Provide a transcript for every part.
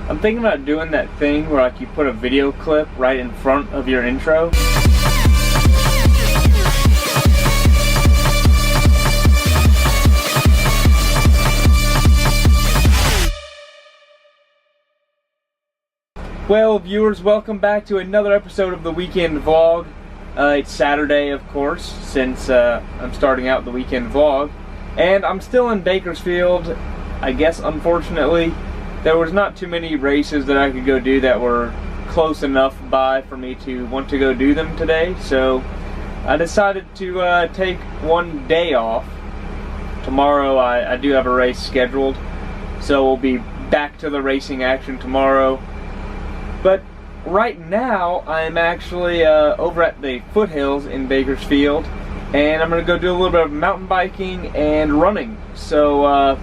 I'm thinking about doing that thing where like you put a video clip right in front of your intro. Well, viewers, welcome back to another episode of the weekend vlog. It's Saturday, of course, since I'm starting out the weekend vlog. And I'm still in Bakersfield. I guess, unfortunately, there was not too many races that I could go do that were close enough by for me to want to go do them today. So I decided to take one day off. Tomorrow I do have a race scheduled, so we'll be back to the racing action tomorrow. But right now, I'm actually over at the foothills in Bakersfield, and I'm going to go do a little bit of mountain biking and running. So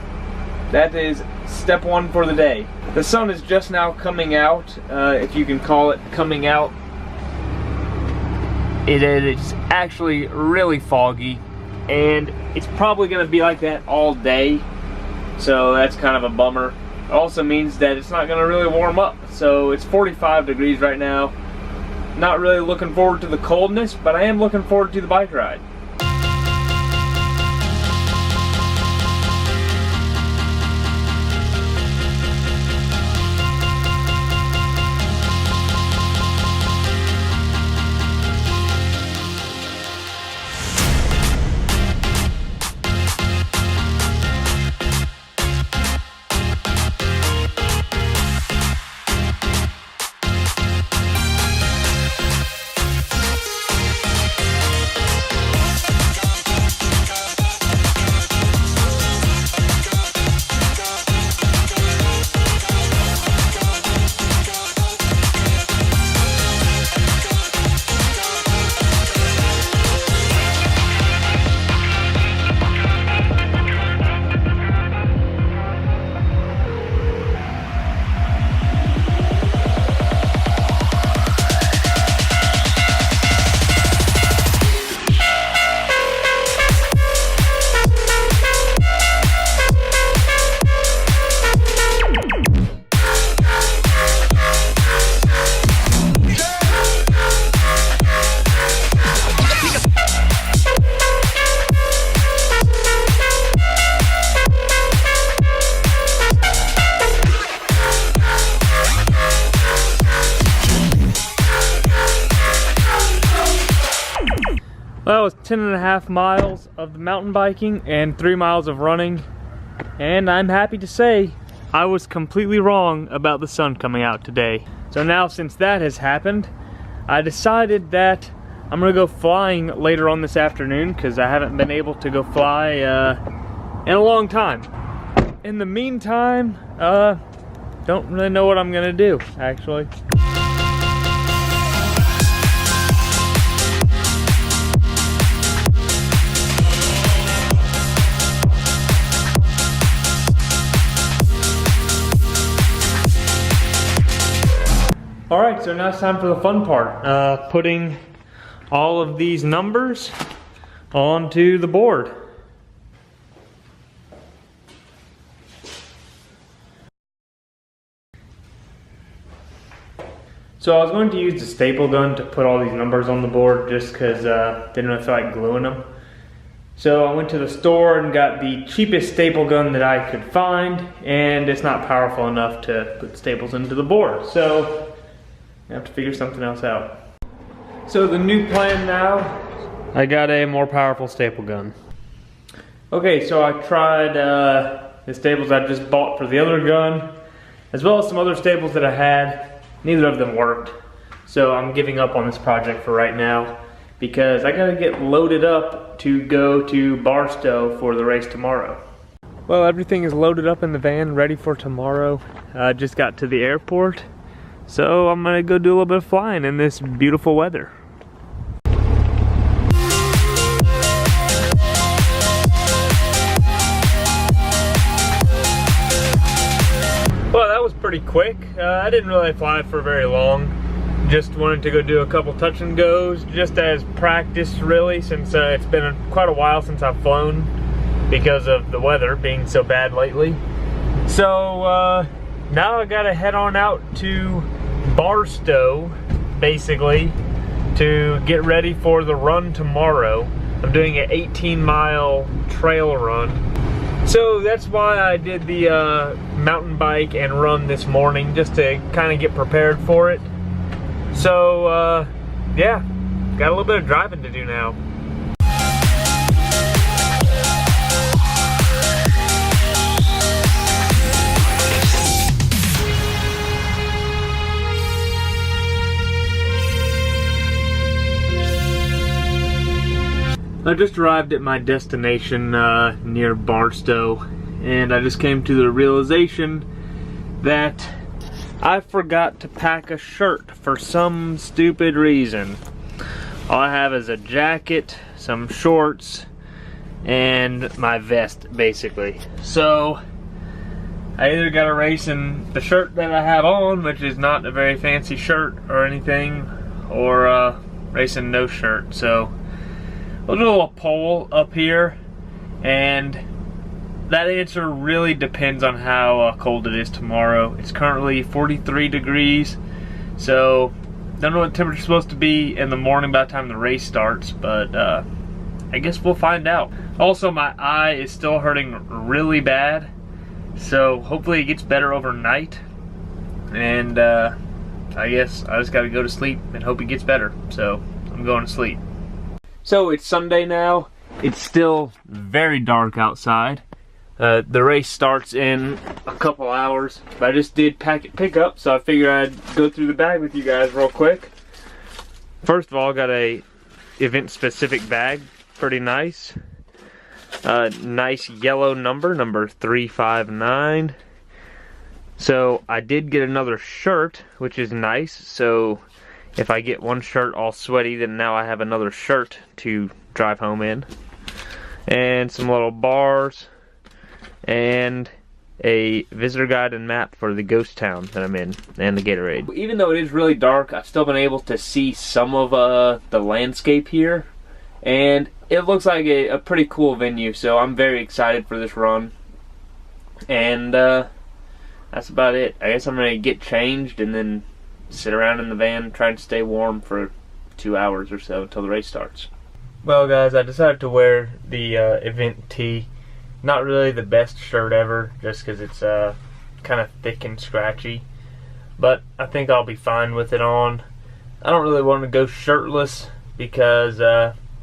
that is step one for the day. The sun is just now coming out, if you can call it coming out. It's actually really foggy, and it's probably going to be like that all day, so that's kind of a bummer. It also means that it's not going to really warm up. So it's 45 degrees right now. Not really looking forward to the coldness, but I am looking forward to the bike ride. Well, it was 10.5 miles of mountain biking and 3 miles of running, and I'm happy to say I was completely wrong about the sun coming out today. So now, since that has happened, I decided that I'm gonna go flying later on this afternoon, because I haven't been able to go fly in a long time. In the meantime, don't really know what I'm gonna do, actually. Alright, so now it's time for the fun part. Putting all of these numbers onto the board. So I was going to use the staple gun to put all these numbers on the board just because didn't really feel like gluing them. So I went to the store and got the cheapest staple gun that I could find, and it's not powerful enough to put staples into the board. So I have to figure something else out. So the new plan now, I got a more powerful staple gun. Okay, so I tried the staples I just bought for the other gun, as well as some other staples that I had. Neither of them worked. So I'm giving up on this project for right now, because I gotta get loaded up to go to Barstow for the race tomorrow. Well, everything is loaded up in the van, ready for tomorrow. I just got to the airport. So I'm gonna go do a little bit of flying in this beautiful weather. Well, that was pretty quick. I didn't really fly for very long. Just wanted to go do a couple touch and goes, just as practice really, since it's been quite a while since I've flown because of the weather being so bad lately. So now I gotta head on out to Barstow, basically, to get ready for the run tomorrow. I'm doing an 18-mile trail run. So that's why I did the mountain bike and run this morning, just to kind of get prepared for it. So yeah, got a little bit of driving to do now. I just arrived at my destination near Barstow, and I just came to the realization that I forgot to pack a shirt for some stupid reason. All I have is a jacket, some shorts, and my vest, basically. So I either gotta race in the shirt that I have on, which is not a very fancy shirt or anything, or race in no shirt. So we'll do a little poll up here, and that answer really depends on how cold it is tomorrow. It's currently 43 degrees, so don't know what the temperature's supposed to be in the morning by the time the race starts, but I guess we'll find out. Also, my eye is still hurting really bad, so hopefully it gets better overnight, and I guess I just gotta go to sleep and hope it gets better. So I'm going to sleep. So it's Sunday now. It's still very dark outside. The race starts in a couple hours, but I just did packet pickup, so I figured I'd go through the bag with you guys real quick. First of all, got a event-specific bag, pretty nice. Nice yellow number 359. So I did get another shirt, which is nice. So if I get one shirt all sweaty, then now I have another shirt to drive home in. And some little bars, and a visitor guide and map for the ghost town that I'm in, and the Gatorade. Even though it is really dark, I've still been able to see some of the landscape here, and it looks like a pretty cool venue, so I'm very excited for this run. And that's about it. I guess I'm going to get changed and then sit around in the van trying to stay warm for 2 hours or so until the race starts. Well guys, I decided to wear the event tee. Not really the best shirt ever, just because it's kind of thick and scratchy, but I think I'll be fine with it on. I don't really want to go shirtless because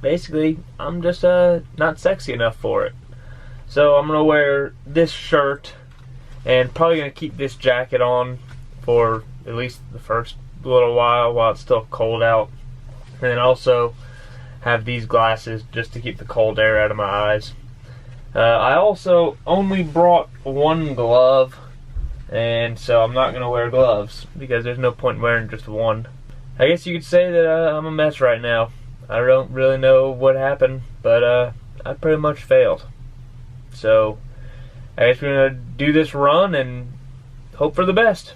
basically I'm just not sexy enough for it. So I'm going to wear this shirt and probably going to keep this jacket on for at least the first little while it's still cold out, and then also have these glasses just to keep the cold air out of my eyes. I also only brought one glove, and so I'm not going to wear gloves because there's no point in wearing just one. I guess you could say that I'm a mess right now. I don't really know what happened, but I pretty much failed. So I guess we're going to do this run and hope for the best.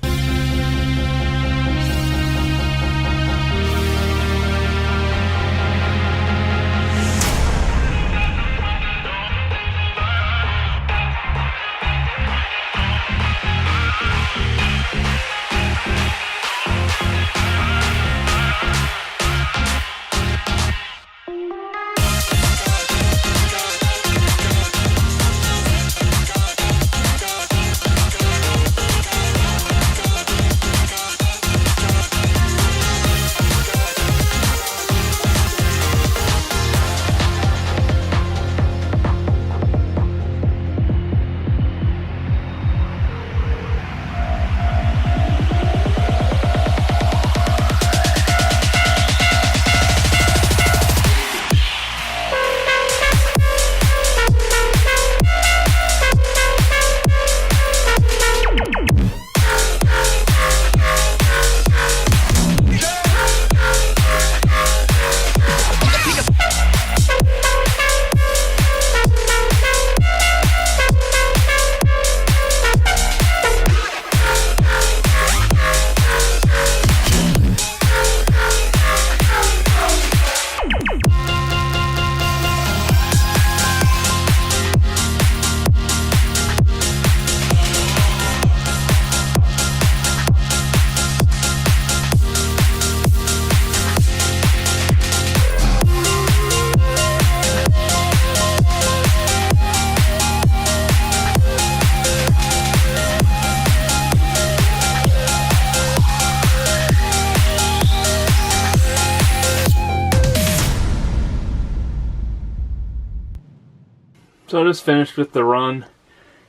So I just finished with the run.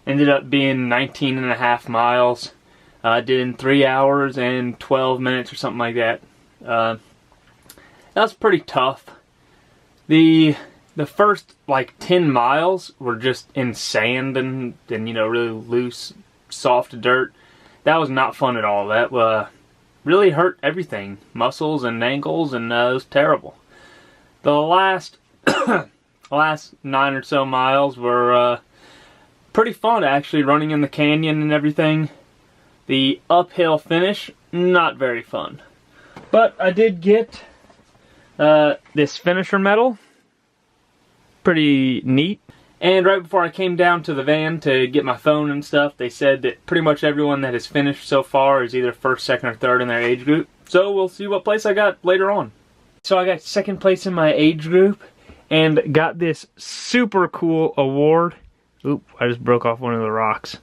Ended up being 19.5 miles. I did in 3 hours and 12 minutes or something like that. That was pretty tough. The first like 10 miles were just in sand and you know, really loose, soft dirt. That was not fun at all. That really hurt everything, muscles and ankles, and it was terrible. The last 9 or so miles were pretty fun, actually, running in the canyon and everything. The uphill finish, not very fun. But I did get this finisher medal. Pretty neat. And right before I came down to the van to get my phone and stuff, they said that pretty much everyone that has finished so far is either first, second, or third in their age group. So we'll see what place I got later on. So I got second place in my age group and got this super cool award. Oop, I just broke off one of the rocks.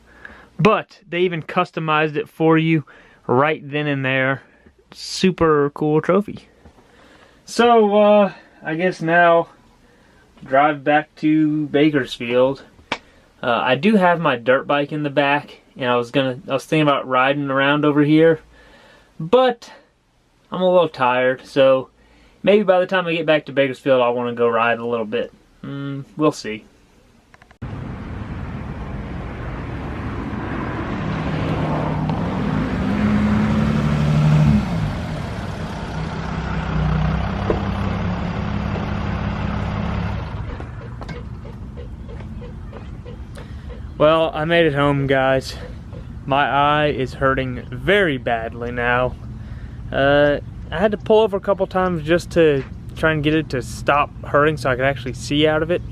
But they even customized it for you right then and there. Super cool trophy. So, I guess now drive back to Bakersfield. I do have my dirt bike in the back, and I was thinking about riding around over here, but I'm a little tired, so maybe by the time I get back to Bakersfield, I want to go ride a little bit. We'll see. Well, I made it home, guys. My eye is hurting very badly now. I had to pull over a couple times just to try and get it to stop hurting so I could actually see out of it.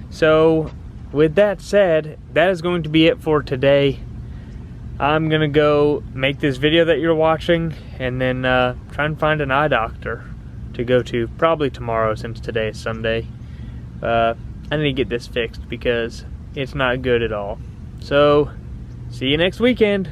So, with that said, that is going to be it for today. I'm gonna go make this video that you're watching and then try and find an eye doctor to go to probably tomorrow since today is Sunday. I need to get this fixed because it's not good at all. So, see you next weekend.